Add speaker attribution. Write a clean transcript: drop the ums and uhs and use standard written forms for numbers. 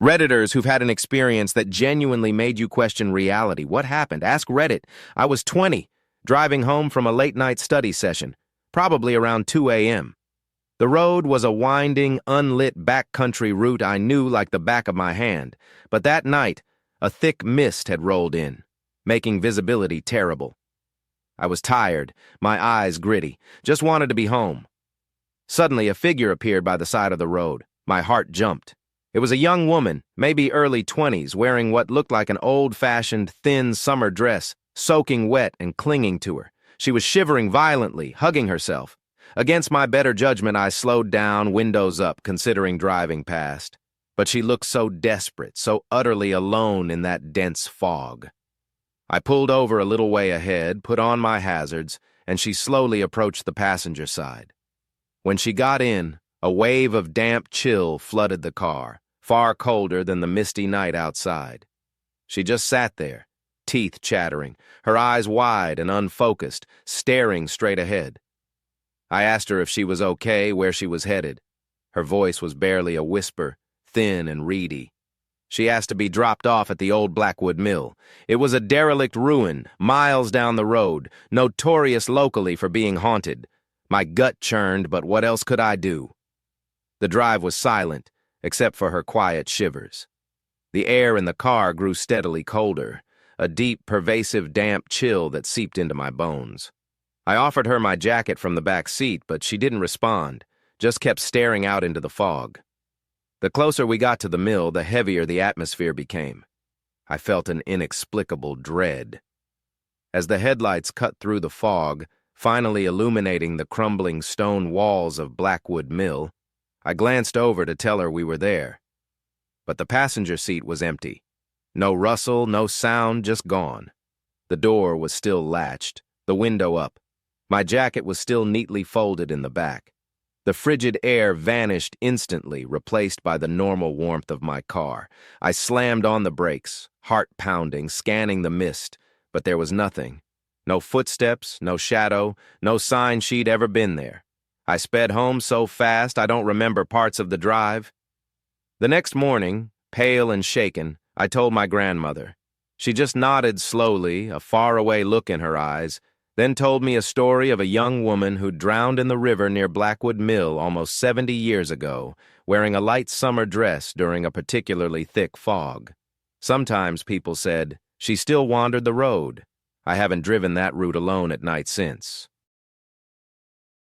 Speaker 1: Redditors who've had an experience that genuinely made you question reality. What happened? Ask Reddit. I was 20, driving home from a late-night study session, probably around 2 a.m. The road was a winding, unlit backcountry route I knew like the back of my hand, but that night, a thick mist had rolled in, making visibility terrible. I was tired, my eyes gritty, just wanted to be home. Suddenly, a figure appeared by the side of the road. My heart jumped. It was a young woman, maybe early 20s, wearing what looked like an old-fashioned, thin summer dress, soaking wet and clinging to her. She was shivering violently, hugging herself. Against my better judgment, I slowed down, windows up, considering driving past. But she looked so desperate, so utterly alone in that dense fog. I pulled over a little way ahead, put on my hazards, and she slowly approached the passenger side. When she got in, a wave of damp chill flooded the car, far colder than the misty night outside. She just sat there, teeth chattering, her eyes wide and unfocused, staring straight ahead. I asked her if she was okay, where she was headed. Her voice was barely a whisper, thin and reedy. She asked to be dropped off at the old Blackwood Mill. It was a derelict ruin, miles down the road, notorious locally for being haunted. My gut churned, but what else could I do? The drive was silent, except for her quiet shivers. The air in the car grew steadily colder, a deep, pervasive damp chill that seeped into my bones. I offered her my jacket from the back seat, but she didn't respond, just kept staring out into the fog. The closer we got to the mill, the heavier the atmosphere became. I felt an inexplicable dread. As the headlights cut through the fog, finally illuminating the crumbling stone walls of Blackwood Mill, I glanced over to tell her we were there. But the passenger seat was empty. No rustle, no sound, just gone. The door was still latched, the window up. My jacket was still neatly folded in the back. The frigid air vanished instantly, replaced by the normal warmth of my car. I slammed on the brakes, heart pounding, scanning the mist, but there was nothing. No footsteps, no shadow, no sign she'd ever been there. I sped home so fast I don't remember parts of the drive. The next morning, pale and shaken, I told my grandmother. She just nodded slowly, a faraway look in her eyes, then told me a story of a young woman who drowned in the river near Blackwood Mill almost 70 years ago, wearing a light summer dress during a particularly thick fog. Sometimes, people said, she still wandered the road. I haven't driven that route alone at night since.